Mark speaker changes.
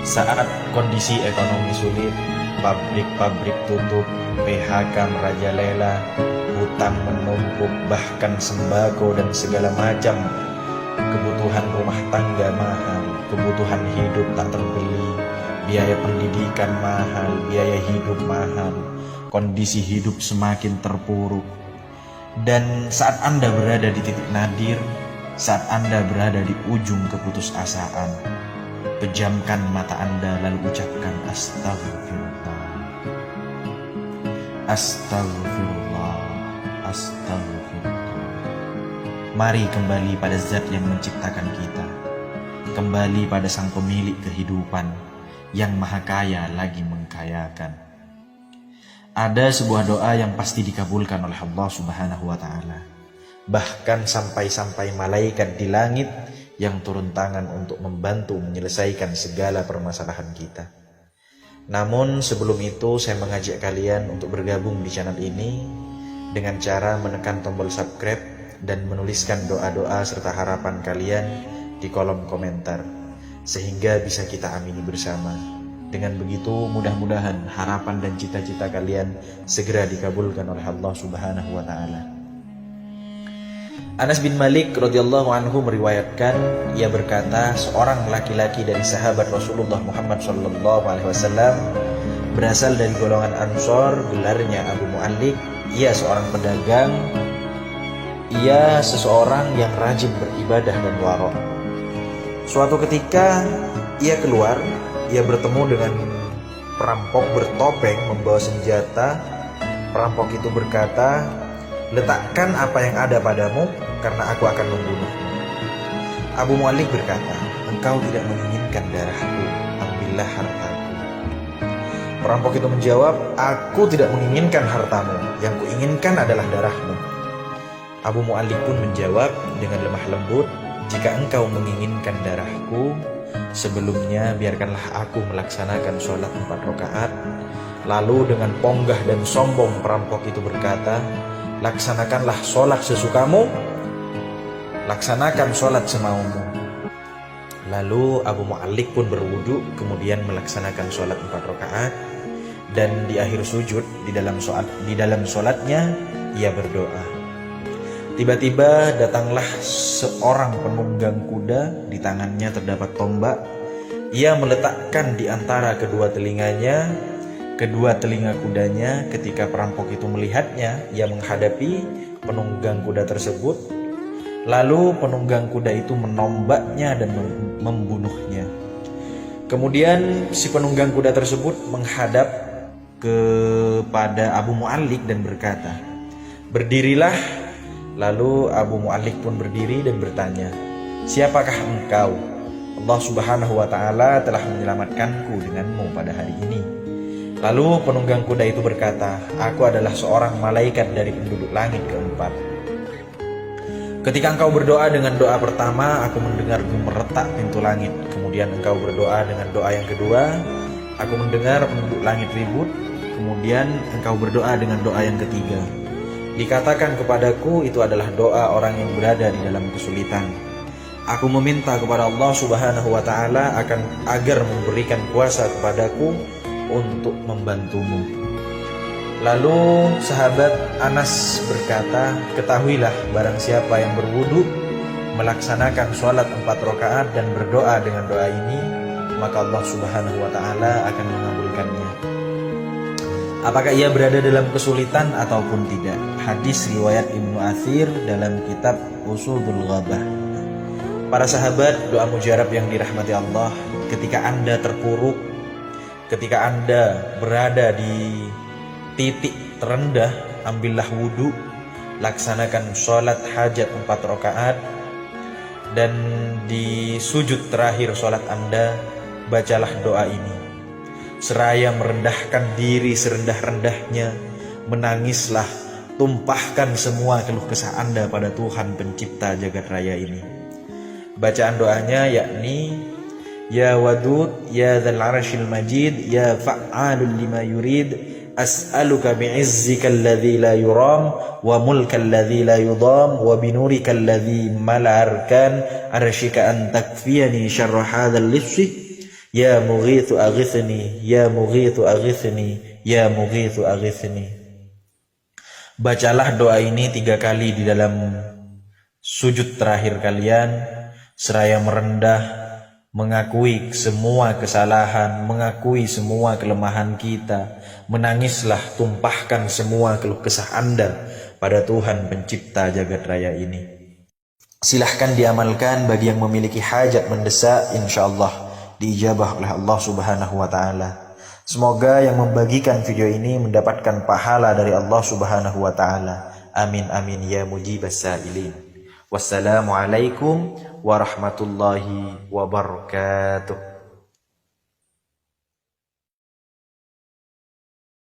Speaker 1: Saat kondisi ekonomi sulit, pabrik-pabrik tutup, PHK merajalela, hutang menumpuk, bahkan sembako dan segala macam kebutuhan rumah tangga mahal, kebutuhan hidup tak terbeli, biaya pendidikan mahal, biaya hidup mahal, kondisi hidup semakin terpuruk. Dan saat Anda berada di titik nadir, saat Anda berada di ujung keputusasaan, pejamkan mata Anda lalu ucapkan astagfirullah, astagfirullah, astagfirullah. Mari kembali pada zat yang menciptakan kita, kembali pada sang pemilik kehidupan yang maha kaya lagi mengkayakan. Ada sebuah doa yang pasti dikabulkan oleh Allah Subhanahu wa Ta'ala, bahkan sampai-sampai malaikat di langit yang turun tangan untuk membantu menyelesaikan segala permasalahan kita. Namun sebelum itu saya mengajak kalian untuk bergabung di channel ini dengan cara menekan tombol subscribe dan menuliskan doa-doa serta harapan kalian di kolom komentar, sehingga bisa kita amini bersama. Dengan begitu mudah-mudahan harapan dan cita-cita kalian segera dikabulkan oleh Allah Subhanahu wa Ta'ala. Anas bin Malik radhiyallahu anhu meriwayatkan, ia berkata, seorang laki-laki dari sahabat Rasulullah Muhammad SAW berasal dari golongan Ansor, gelarnya Abu Mu'allik. Ia seorang pedagang, ia seseorang yang rajin beribadah dan warok. Suatu ketika ia keluar, ia bertemu dengan perampok bertopeng membawa senjata. Perampok itu berkata, letakkan apa yang ada padamu, karena aku akan membunuhmu. Abu Mu'allik berkata, engkau tidak menginginkan darahku, ambillah hartaku. Perampok itu menjawab, aku tidak menginginkan hartamu, yang kuinginkan adalah darahmu. Abu Mu'allik pun menjawab dengan lemah lembut, jika engkau menginginkan darahku, sebelumnya biarkanlah aku melaksanakan sholat 4 rakaat. Lalu dengan ponggah dan sombong perampok itu berkata, laksanakanlah sholat sesukamu, laksanakan sholat semaumu. Lalu Abu Mu'allik pun berwudu, kemudian melaksanakan sholat 4 rakaat. Dan di akhir sujud, di dalam sholatnya, ia berdoa. Tiba-tiba datanglah seorang penunggang kuda, di tangannya terdapat tombak. Ia meletakkan di antara kedua telinga kudanya. Ketika perampok itu melihatnya, ia menghadapi penunggang kuda tersebut. Lalu penunggang kuda itu menombaknya dan membunuhnya. Kemudian si penunggang kuda tersebut menghadap kepada Abu Mu'allik dan berkata, berdirilah. Lalu Abu Mu'allik pun berdiri dan bertanya, siapakah engkau? Allah Subhanahu wa Ta'ala telah menyelamatkanku denganmu pada hari ini. Lalu penunggang kuda itu berkata, aku adalah seorang malaikat dari penduduk langit keempat. Ketika engkau berdoa dengan doa pertama, aku mendengarmu meretak pintu langit. Kemudian engkau berdoa dengan doa yang kedua, aku mendengar penduduk langit ribut. Kemudian engkau berdoa dengan doa yang ketiga. Dikatakan kepadaku itu adalah doa orang yang berada di dalam kesulitan. Aku meminta kepada Allah Subhanahu wa Ta'ala agar memberikan kuasa kepadaku untuk membantumu. Lalu sahabat Anas berkata, ketahuilah barang siapa yang berwudu, melaksanakan sholat 4 rakaat dan berdoa dengan doa ini, maka Allah Subhanahu wa Ta'ala akan mengabulkannya. Apakah ia berada dalam kesulitan ataupun tidak? Hadis riwayat Ibnu Athir dalam kitab Usudul Ghabah. Para sahabat, doa mujarab yang dirahmati Allah, ketika Anda terpuruk, ketika Anda berada di titik terendah, ambillah wudhu, laksanakan sholat hajat 4 rakaat, dan di sujud terakhir sholat Anda, bacalah doa ini. Seraya merendahkan diri serendah-rendahnya, menangislah, tumpahkan semua keluh kesah Anda pada Tuhan pencipta jagat raya ini. Bacaan doanya yakni, ya wadud, ya dzal arsyil majid, ya fa'alul lima yurid, as'aluka bi'izzika alladhi la yuram, wa mulka alladhi la yudam, wa binurika alladhi mala arkan arsyika an takfiyani syarra hadzal lissi, Ya mughithu aghithni, ya mughithu aghithni, ya mughithu aghithni. Bacalah doa ini 3 kali di dalam sujud terakhir kalian, seraya merendah, mengakui semua kesalahan, mengakui semua kelemahan kita. Menangislah, tumpahkan semua keluh kesah Anda pada Tuhan pencipta jagat raya ini. Silahkan diamalkan bagi yang memiliki hajat mendesak, insyaallah diijabah oleh Allah Subhanahu wa Ta'ala. Semoga yang membagikan video ini mendapatkan pahala dari Allah Subhanahu wa Ta'ala. Amin amin ya mujibas sa'ilin. Wassalamualaikum warahmatullahi wabarakatuh.